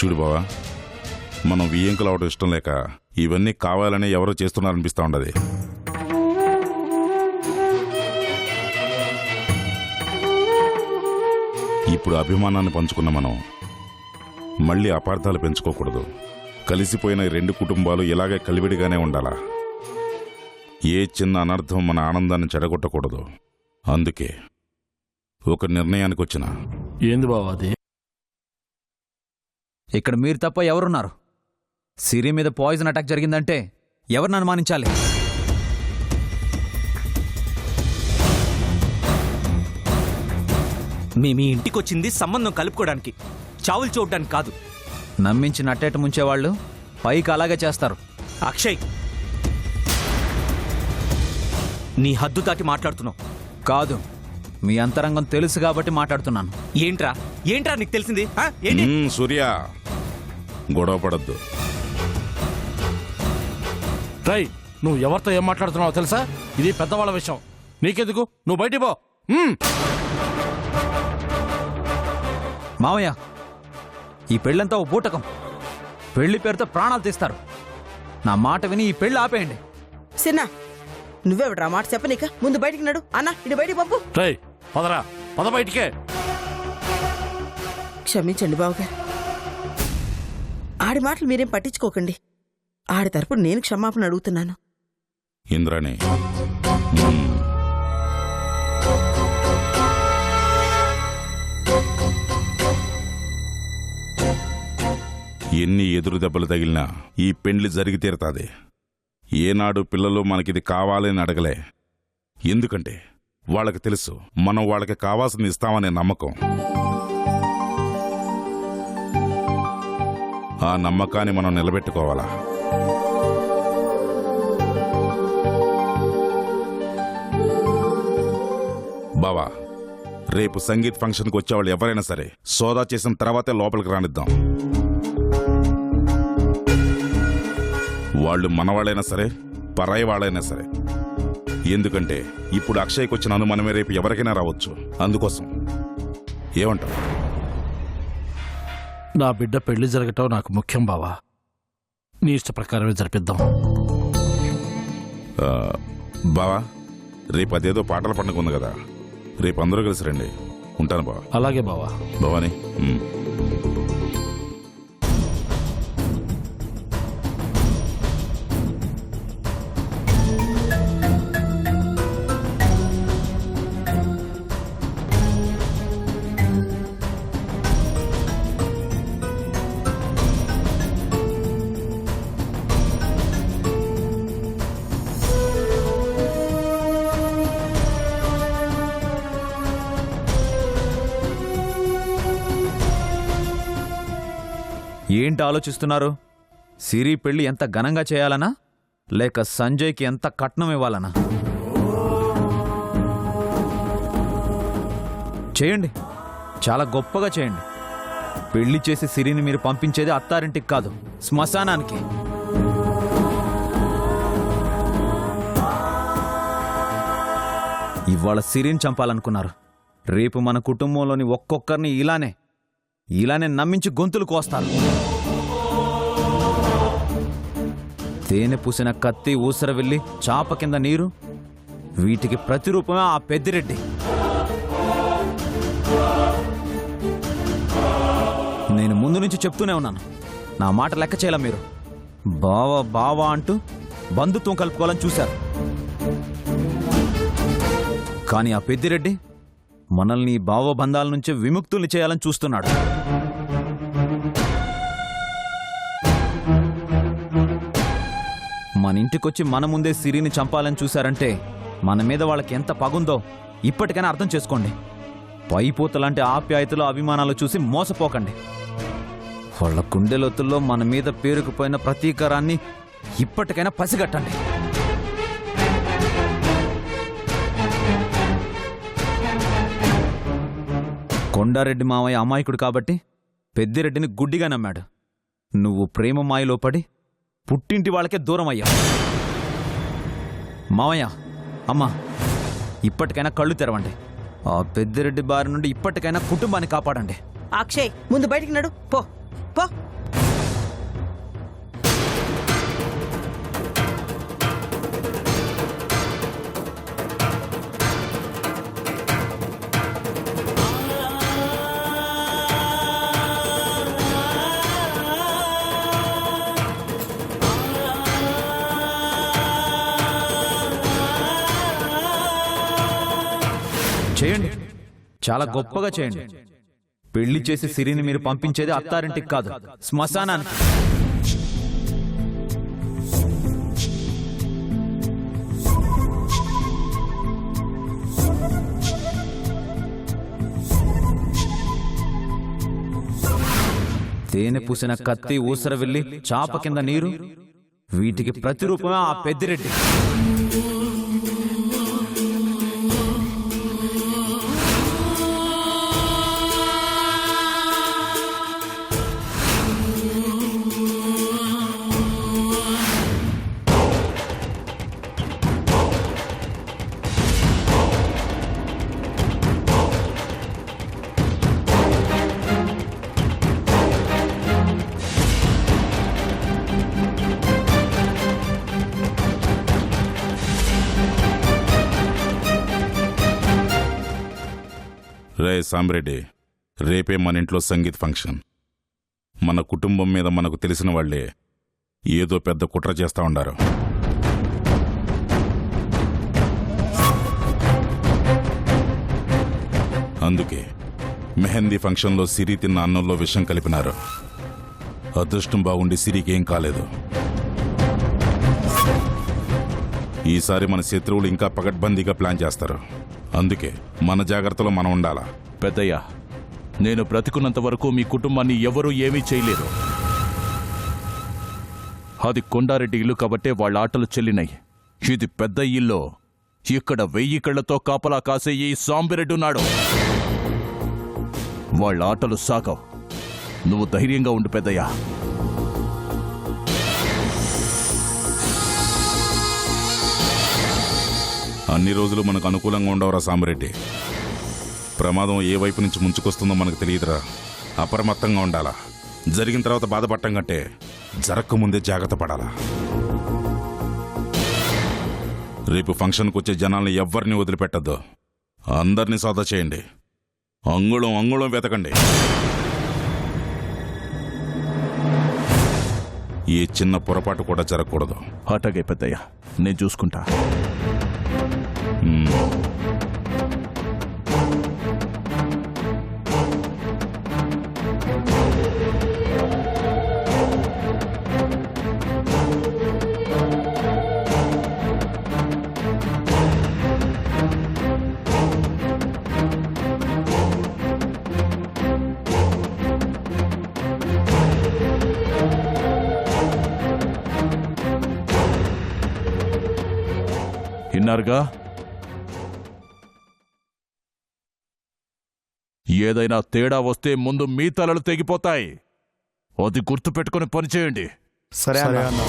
చూడు బావా, మనం వియ్యంకులు అవడం ఇష్టం లేక ఇవన్నీ కావాలని ఎవరో చేస్తున్నారనిపిస్తా ఉండదు. ఇప్పుడు అభిమానాన్ని పంచుకున్న మనం మళ్ళీ అపార్థాలు పెంచుకోకూడదు. కలిసిపోయిన రెండు కుటుంబాలు ఇలాగే కలివిడిగానే ఉండాలా. ఏ చిన్న అనర్థం మన ఆనందాన్ని చెడగొట్టకూడదు. అందుకే ఒక నిర్ణయానికి వచ్చిన. ఏంది బావా అది? ఇక్కడ మీరు తప్ప ఎవరున్నారు? సిరి మీద పాయిజన్ అటాక్ జరిగిందంటే ఎవరిని అనుమానించాలి? మీ ఇంటికొచ్చింది సంబంధం కలుపుకోవడానికి, చావులు చూడడానికి కాదు. నమ్మించి నట్టేట ముంచేవాళ్ళు పైకి అలాగే చేస్తారు. అక్షయ్, నీ హద్దు దాటి మాట్లాడుతున్నావు. కాదు, మీ అంతరంగం తెలుసు కాబట్టి మాట్లాడుతున్నాను. ఏంట్రా నీకు తెలిసింది? సూర్య, గొడవ పడద్దు. రై, నువ్వు ఎవరితో ఏం మాట్లాడుతున్నావో తెలుసా? ఇది పెద్దవాళ్ళ విషయం. నీకెందుకు? నువ్వు బయటికి పో. మావయ్య, ఈ పెళ్ళంతా ఓ బూటకం. పెళ్లి పేరుతో ప్రాణాలు తీస్తారు. నా మాట విని ఈ పెళ్లి ఆపేయండి. సిన్నా, నువ్వెవడ్రా మాట చెప్పనీక? ముందు బయటికి నడు. అన్నా, ఇటు బయటికి పంపు. రై, పదరా, పద బయటికే. క్షమించండి బావగారు, ఆడి మాటలు మీరేం పట్టించుకోకండి. ఆడి తరపున నేను క్షమాపణ అడుగుతున్నాను. ఇంద్రాణి, ఎన్ని ఎదురు దెబ్బలు తగిలినా ఈ పెండ్లి జరిగి తీరతాది. ఏనాడు పిల్లలు మనకిది కావాలని అడగలే. ఎందుకంటే వాళ్ళకి తెలుసు మనం వాళ్ళకి కావాల్సింది ఇస్తామనే నమ్మకం. ఆ నమ్మకాన్ని మనం నిలబెట్టుకోవాలా. బావా, రేపు సంగీత్ ఫంక్షన్కి వచ్చేవాళ్ళు ఎవరైనా సరే సోదా చేసిన తర్వాతే లోపలికి రానిద్దాం. వాళ్ళు మనవాళ్ళైనా సరే, పరాయి వాళ్ళైనా సరే. ఎందుకంటే ఇప్పుడు అక్షయ్కి వచ్చిన అనుమానమే రేపు ఎవరికైనా రావచ్చు. అందుకోసం ఏమంటావు? నా బిడ్డ పెళ్లి జరగటం నాకు ముఖ్యం బావా. నీ ఇష్ట ప్రకారమే జరిపిద్దాం. బావా, రేపు అదేదో పాటల పండుగ ఉంది కదా, రేపు అందరూ కలిసి రండి. ఉంటాను బావా. అలాగే బావా. భవాని, ఏంటి ఆలోచిస్తున్నారు? సిరి పెళ్లి ఎంత ఘనంగా చేయాలనా, లేక సంజయ్కి ఎంత కట్నం ఇవ్వాలనా? చేయండి, చాలా గొప్పగా చేయండి. పెళ్లి చేసి సిరిని మీరు పంపించేది అత్తారింటికి కాదు, శ్మశానానికి. ఇవాళ సిరిని చంపాలనుకున్నారు, రేపు మన కుటుంబంలోని ఒక్కొక్కరిని ఇలానే నమ్మించి గొంతులు కోస్తారు. తేనె పూసిన కత్తి, ఊసరవెల్లి, చాప కింద నీరు, వీటికి ప్రతిరూపమే ఆ పెద్దిరెడ్డి. నేను ముందు నుంచి చెప్తూనే ఉన్నాను, నా మాట లెక్క చేయాల మీరు. బావా అంటూ బంధుత్వం కలుపుకోవాలని చూశారు. కానీ ఆ పెద్దిరెడ్డి మనల్ని భావబంధాల నుంచి విముక్తుల్ని చేయాలని చూస్తున్నాడు. మన ఇంటికొచ్చి మన ముందే సిరిని చంపాలని చూశారంటే మన మీద వాళ్ళకి ఎంత పగుందో ఇప్పటికైనా అర్థం చేసుకోండి. పైపోతలాంటి ఆప్యాయతలు, అభిమానాలు చూసి మోసపోకండి. వాళ్ళ గుండెలోతుల్లో మన మీద పేరుకుపోయిన ప్రతీకారాన్ని ఇప్పటికైనా పసిగట్టండి. కొండారెడ్డి మావయ్య అమాయకుడు కాబట్టి పెద్దిరెడ్డిని గుడ్డిగా నమ్మాడు. నువ్వు ప్రేమ మాయలో పడి పుట్టింటి వాళ్ళకే దూరం అయ్యావు. మావయ్య, అమ్మా, ఇప్పటికైనా కళ్ళు తెరవండి. ఆ పెద్దిరెడ్డి బారి నుండి ఇప్పటికైనా కుటుంబాన్ని కాపాడండి. అక్షయ్, ముందు బయటికి నడు. పో. చాలా గొప్పగా చేయండి. పెళ్లి చేసి సిరిని మీరు పంపించేది అత్తారింటికి కాదు, శ్మశానానికి. తేనె పూసిన కత్తి, ఊసర వెళ్ళి, చాప కింద నీరు, వీటికి ప్రతిరూపమే ఆ పెద్దిరెడ్డి. రే సాంబ్రెడ్డి, రేపే మన ఇంట్లో సంగీత్ ఫంక్షన్. మన కుటుంబం మీద మనకు తెలిసిన వాళ్లే ఏదో పెద్ద కుట్ర చేస్తా ఉండారు. అందుకే మెహందీ ఫంక్షన్లో సిరి తిన్న అన్నంలో విషం కలిపినారు. అదృష్టం బాగుండి సిరికి ఏం కాలేదు. ఈసారి మన శత్రువులు ఇంకా పగడ్బందీగా ప్లాన్ చేస్తారు. అందుకే మన జాగ్రత్తలో మనం ఉండాలా. పెద్దయ్య, నేను బ్రతికున్నంత వరకు మీ కుటుంబాన్ని ఎవరూ ఏమీ చేయలేరు. అది కొండారెడ్డి ఇల్లు కాబట్టే వాళ్ళ ఆటలు చెల్లినాయి. ఇది పెద్ద ఇల్లు. ఇక్కడ 1000 కళ్లతో కాపలా కాసే ఈ సాంబిరెడ్డి ఉన్నాడు. వాళ్ళ ఆటలు సాగవు. నువ్వు ధైర్యంగా ఉండు పెద్దయ్య. అన్ని రోజులు మనకు అనుకూలంగా ఉండవరా సాంబరెడ్డి. ప్రమాదం ఏ వైపు నుంచి ముంచుకొస్తుందో మనకు తెలియదురా. అప్రమత్తంగా ఉండాలా. జరిగిన తర్వాత బాధపడటం కంటే జరగకముందే జాగ్రత్త పడాలా. రేపు ఫంక్షన్కి వచ్చే జనాల్ని ఎవ్వరిని వదిలిపెట్టద్దు. అందరినీ సోదా చేయండి. అంగుళం అంగుళం వెతకండి. ఏ చిన్న పొరపాటు కూడా జరగకూడదు. అటగే పెద్దయ్య, నేను చూసుకుంటా. విన్నారుగా, ఏదైనా తేడా వస్తే ముందు మీ తలలు తెగిపోతాయి. అది గుర్తుపెట్టుకుని పనిచేయండి. సరే అన్న.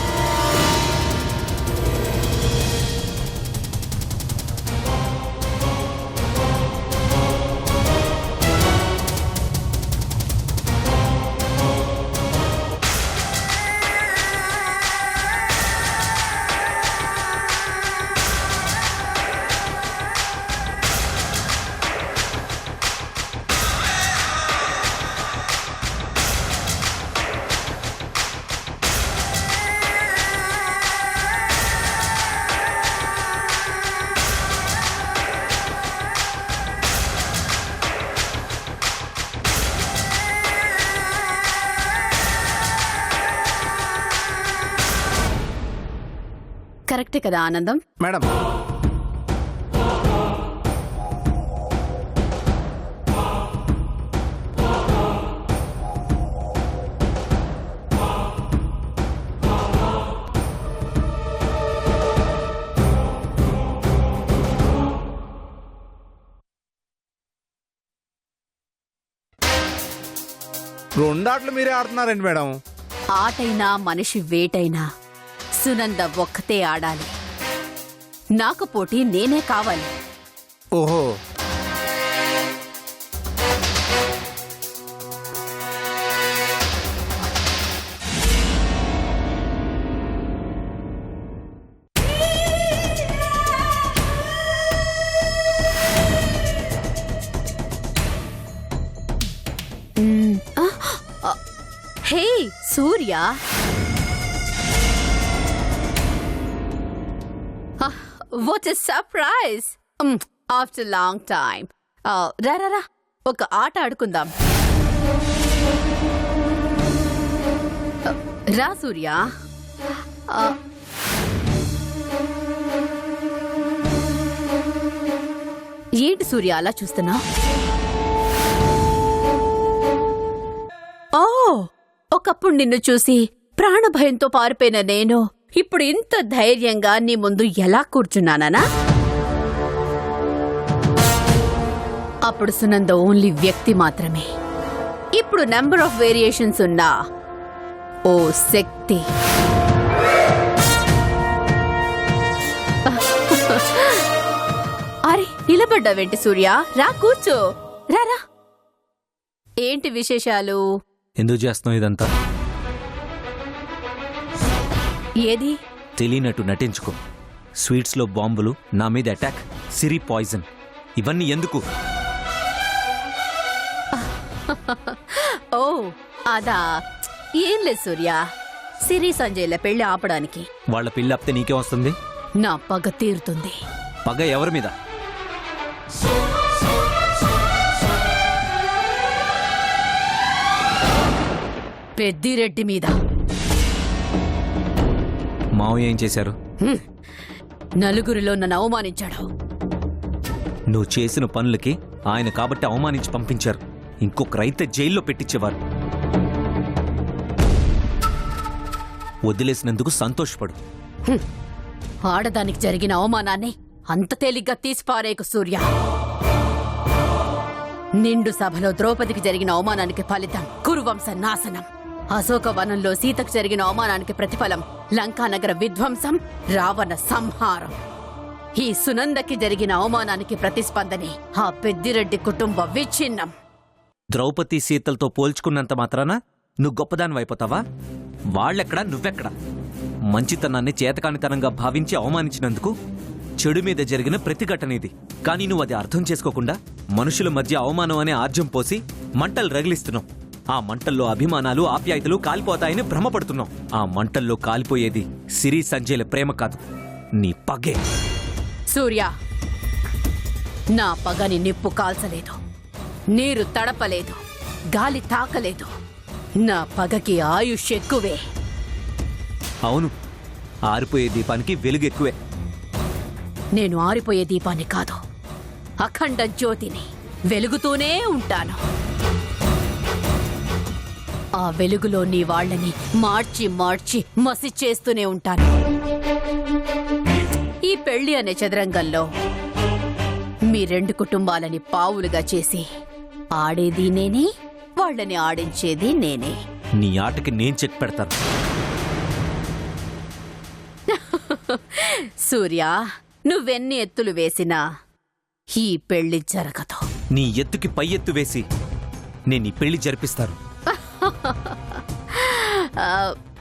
కరెక్టే కదా ఆనందం? మేడం, రెండాట్లు మీరే ఆడుతున్నారండి మేడం. ఆటైనా మనిషి వేటైనా సునంద ఒక్కతే ఆడాలి. నాకు పోటీ నేనే కావాలి. ఓహో, హే సూర్య, what a surprise! After a long time. రా రా రా ఒక ఆట ఆడుకుందాం. రా సూర్య. ఏంటి సూర్య అలా చూస్తున్నా? ఓ, ఒకప్పుడు నిన్ను చూసి ప్రాణభయంతో పారిపోయిన నేను ఇప్పుడు ఇంత ధైర్యంగా నీ ముందు ఎలా కూర్చున్నానా? అప్పుడు సునంద ఓన్లీ వ్యక్తి మాత్రమే. ఇప్పుడు నెంబర్ ఆఫ్ వేరియేషన్స్ ఉన్నా ఓ శక్తి. అరే నిలబడ్డావేంటి సూర్య? రా కూర్చో. రారా. ఏంటి విశేషాలు? ఎందుకు చేస్తున్నావు ఇదంతా? ఏది? తెలియనట్టు నటించుకో. స్వీట్స్లో బాంబులు, నా మీద అటాక్, సిరి పాయిజన్, ఇవన్నీ ఎందుకు? ఓ అదా, ఏం లేదు సూర్య, సిరి సంజయ్ల పెళ్లి ఆపడానికి. వాళ్ళ పెళ్ళి ఆపితే నీకే వస్తుంది? నా పగ తీరుతుంది. పగ ఎవరి మీద? పెద్దిరెడ్డి మీద. మావయ్య ఏం చేశారు? నలుగురిలో నన్ను అవమానించాడు. నువ్వు చేసిన పనులకి ఆయన కాబట్టి అవమానించి పంపించారు. ఇంకొకరైతే జైల్లో పెట్టించేవారు. వదిలేసినందుకు సంతోషపడు. ఆడదానికి జరిగిన అవమానాన్ని అంత తేలిగ్గా తీసిపారేకు సూర్య. నిండు సభలో ద్రౌపదికి జరిగిన అవమానానికి ఫలితం కురువంశ నాశనం. అశోకవనంలో సీతకు జరిగిన అవమానానికి ప్రతిఫలం లంకానగర విధ్వంసం, రావణ సంహారం. ఈ సునందకి జరిగిన అవమానానికి ప్రతిస్పందనే ఆ పెద్దిరెడ్డి కుటుంబ విచ్ఛిన్నం. ద్రౌపది సీతలతో పోల్చుకున్నంత మాత్రాన నువ్వు గొప్పదాని అయిపోతావా? వాళ్ళెక్కడా, నువ్వెక్కడా? మంచితనాన్ని చేతకానితనంగా భావించి అవమానించినందుకు చెడు మీద జరిగిన ప్రతిఘటన ఇది. కానీ నువ్వు అది అర్థం చేసుకోకుండా మనుషుల మధ్య అవమానం అనే ఆర్జం పోసి మంటలు రగిలిస్తున్నావు. ఆ మంటల్లో అభిమానాలు, ఆప్యాయతలు కాలిపోతాయని భ్రమపడుతున్నావు. ఆ మంటల్లో కాలిపోయేది సిరి సంజయ్ల ప్రేమ కాదు, నీ పగే. సూర్య, నా పగని నిప్పు కాల్చలేదు, నీరు తడపలేదు, గాలి తాకలేదు. నా పగకి ఆయుష్ ఎక్కువే. అవును, ఆరిపోయే దీపానికి వెలుగు ఎక్కువే. నేను ఆరిపోయే దీపాన్ని కాదు, అఖండ జ్యోతిని. వెలుగుతూనే ఉంటాను. ఆ వెలుగులో నీ వాళ్ళని మార్చి మార్చి మసి చేస్తూనే ఉంటాను. ఈ పెళ్లి అనే చదరంగంలో మీ రెండు కుటుంబాలని పావులుగా చేసి ఆడేది నేనే, వాళ్ళని ఆడించేది నేనే. నీ ఆటకి నేను చెక్ పెడతాను. సూర్య, నువ్వెన్ని ఎత్తులు వేసినా ఈ పెళ్లి జరగదు. నీ ఎత్తుకి పై ఎత్తు వేసి నేను ఈ పెళ్లి జరిపిస్తాను.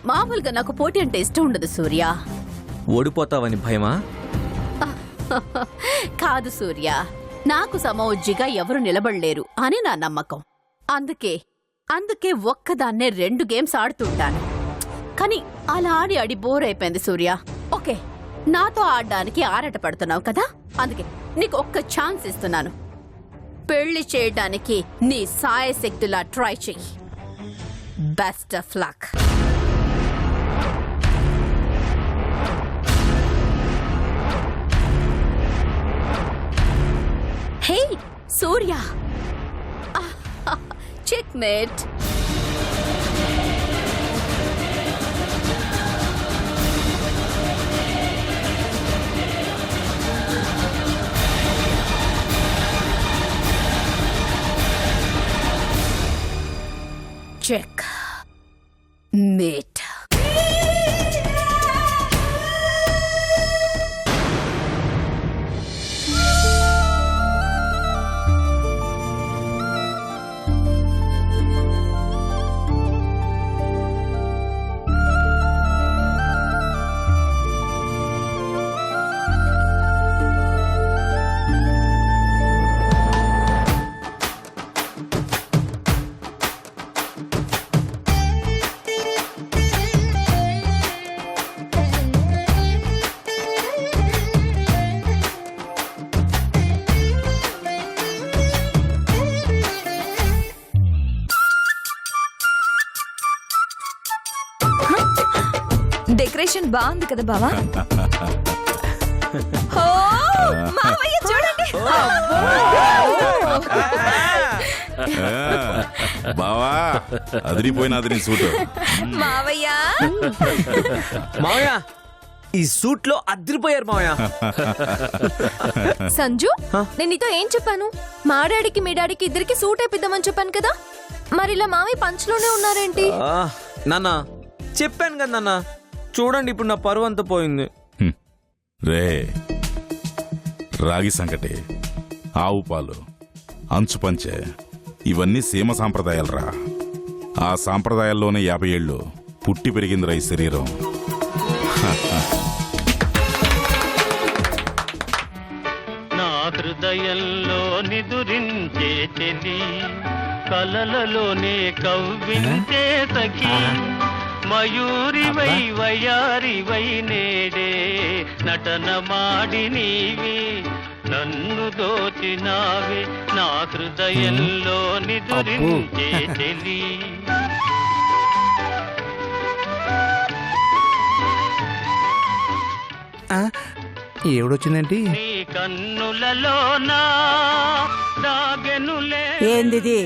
మామూలుగా నాకు పోటీ అంటే ఇష్టం ఉండదు సూర్య. ఓడిపోతావని భయమా? కాదు సూర్య, నాకు సమౌజ్జిగా ఎవరు నిలబడలేరు అని నా నమ్మకం. అందుకే ఒక్కదాన్నే 2 గేమ్స్ ఆడుతుంటాను. కానీ అలా ఆడి బోర్ అయిపోయింది సూర్య. ఓకే, నాతో ఆడడానికి ఆరాట పడుతున్నావు కదా, అందుకే నీకు ఒక్క ఛాన్స్ ఇస్తున్నాను. పెళ్లి చేయడానికి నీ సాయశక్తులా ట్రై చెయ్యి. Best of luck. Hey Surya, checkmate. Check mate. Decoration బాగుంది కదా బావా? ఓ, మావయ్య చూడండి. బావా అదిరిపోయినది నీ సూటు. మావయ్య మావయ్య ఈ సూట్ లో అదిరిపోయారు మావయ్య. సంజు, నేను నీతో ఏం చెప్పాను? మా డాడీకి మీ డాడీకి ఇద్దరికి సూట్ వేపిద్దామని చెప్పాను కదా, మరి ఇలా మావయ్య పంచలోనే ఉన్నారేంటి? నాన్న చెప్పాను కదా నాన్న, చూడండి ఇప్పుడు నా పరువు అంతా పోయింది. రే రాగి సంకటి, ఆవు పాలు, అంచు పంచె ఇవన్నీ సీమ సాంప్రదాయాలరా. ఆ సాంప్రదాయాల్లోనే 50 ఏళ్ళు పుట్టి పెరిగిందిరా ఈ శరీరం. నా హృదయంలో నిదురించే చెలి, కలలలోనే కవ్వించే సఖి, మయూరివై వయారివై నేడే నటన మాడి నీవి నన్ను దోచినావే, నా హృదయంలో నిదురించే చెలి. ఏడొచ్చిందేంటి? నీ కన్నులలోనా దాగెనులే. ఏందిది?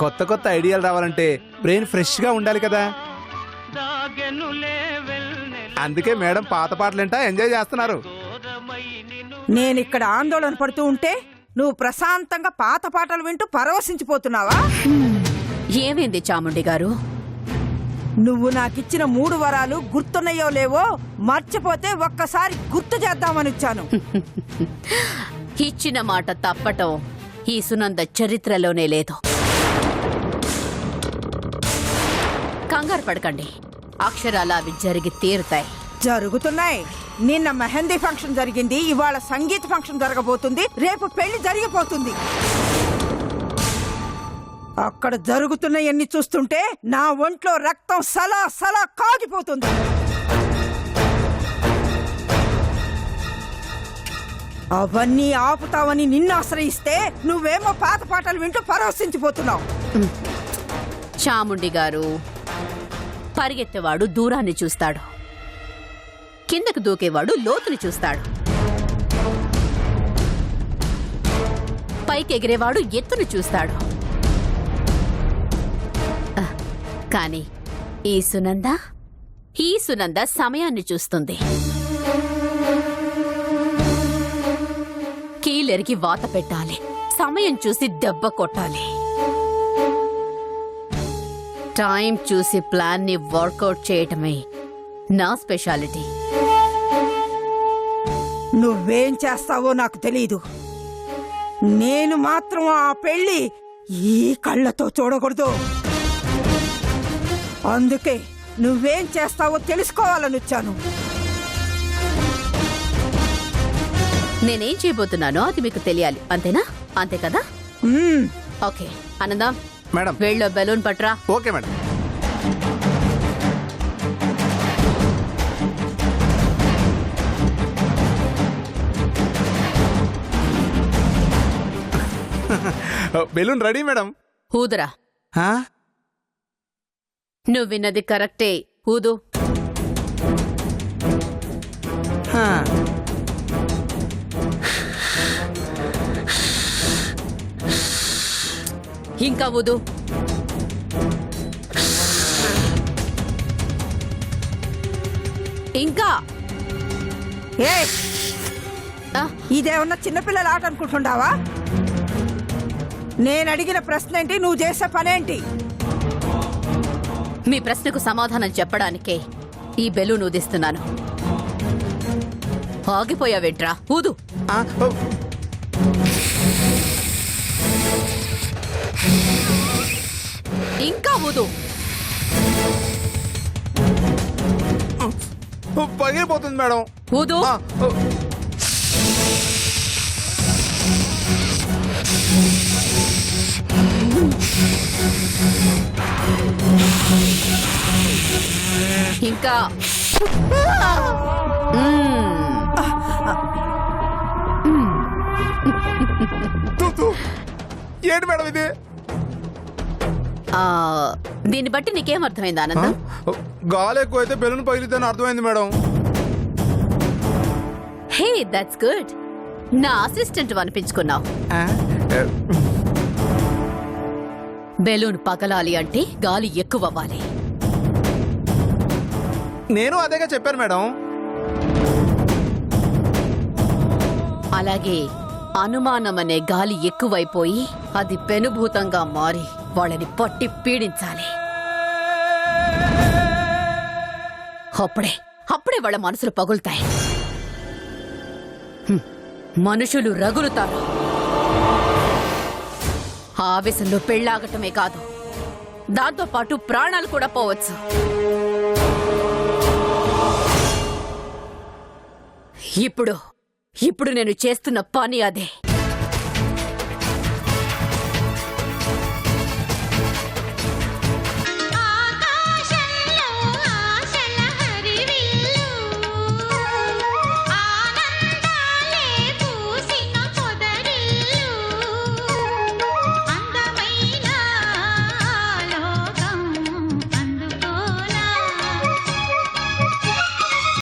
కొత్త కొత్త ఐడియాలు రావాలంటే బ్రెయిన్ ఫ్రెష్ గా ఉండాలి కదా, దాగెనులే వెల్నెల అందుకే మేడం పాత పాటలంటా ఎంజాయ్ చేస్తున్నారు. నేనిక్కడ ఆందోళన పడుతూ ఉంటే నువ్వు ప్రశాంతంగా పాత పాటలు వింటూ పరవశించిపోతున్నావా? ఏమైంది చాముండి గారు? నువ్వు నాకిచ్చిన 3 వరాలు గుర్తున్నాయో లేవో మర్చిపోతే ఒక్కసారి గుర్తు చేద్దామని వచ్చాను. ఇచ్చిన మాట తప్పటం ఈ సునంద చరిత్రలోనే లేదు. కంగారు పడకండి, అక్షరాలు అవి జరిగి తీరుతాయి. జరుగుతున్నాయి. నిన్న మెహందీ ఫంక్షన్ జరిగింది, ఇవాళ సంగీత ఫంక్షన్ జరగబోతుంది, రేపు పెళ్లి జరిగిపోతుంది. అక్కడ జరుగుతున్నాయన్ని చూస్తుంటే నా ఒంట్లో రక్తం సలా సలా కాగిపోతుంది. అవన్నీ ఆపుతావని నిన్ను ఆశ్రయిస్తే నువ్వేమో పాత పాటలు వింటూ పరవశించిపోతున్నావు. చాముండి గారు, పరిగెత్తేవాడు దూరాన్ని చూస్తాడు, కిందకు దూకేవాడు లోతుని చూస్తాడు, పైకి ఎగిరేవాడు ఎత్తుని చూస్తాడు. కానీ ఈ సునంద సమయాన్ని చూస్తుంది. కీలెరిగి వాత పెట్టాలి, సమయం చూసి దెబ్బ కొట్టాలి, టైం చూసి ప్లాన్ ని వర్కౌట్ చేయటమే నా స్పెషాలిటీ. నువ్వేం చేస్తావో నాకు తెలీదు. నేను మాత్రం ఆ పెళ్లి ఈ కళ్ళతో చూడకూడదు. అందుకే నువ్వేం చేస్తావో తెలుసుకోవాలని వచ్చాను. నేనేం చేయబోతున్నానో అది మీకు తెలియాలి, అంతేనా? అంతే కదా? ఓకే ఆనందం, మేడం వేళ్ళో బెలూన్ పట్రా. Okay madam. Balloon ready madam. ఊదురా. ఆ? నువ్వు విన్నది కరెక్టే, ఊదు. ఆ. ఇంకా ఊదు. ఇంకా ఏ ఆ, ఇదేమన్నా చిన్నపిల్లల ఆట అనుకుంటుండావా? నేను అడిగిన ప్రశ్న ఏంటి, నువ్వు చేసే పనేంటి? మీ ప్రశ్నకు సమాధానం చెప్పడానికే ఈ బెలూన్ ఊదిస్తున్నాను. ఆగిపోయావేంట్రా, ఊదు. ఆ, ఓ. ఇంకా ఊదు. పగిలిపోతుంది మేడం. ఊదు. ఆ, ఓ. ఇంకా తూ, తూ. ఏంటి మేడం ఇది? ఆ, దీన్ని బట్టి నీకేం అర్థమైంది ఆనందం? గాలి ఎక్కువైతే బెలూన్ పగిలిద్దని అర్థమైంది మేడం. Hey that's good. నా అసిస్టెంట్ అనిపించుకున్నావు. బెలూన్ పగలాలి అంటే గాలి ఎక్కువ అవ్వాలి. నేను అదేగా చెప్పాను మేడం. అలాగే అనుమానం అనే గాలి ఎక్కువైపోయి అది పెనుభూతంగా మారి వాళ్ళని పట్టి పీడించాలి. అప్పుడే వాళ్ళ మనసులు పగులుతాయి. మనుషులు రగులుతారు. ఆవేశంలో పెళ్లాగటమే కాదు, దాంతో పాటు ప్రాణాలు కూడా పోవచ్చు. ఇప్పుడు నేను చేస్తున్న పని అదే.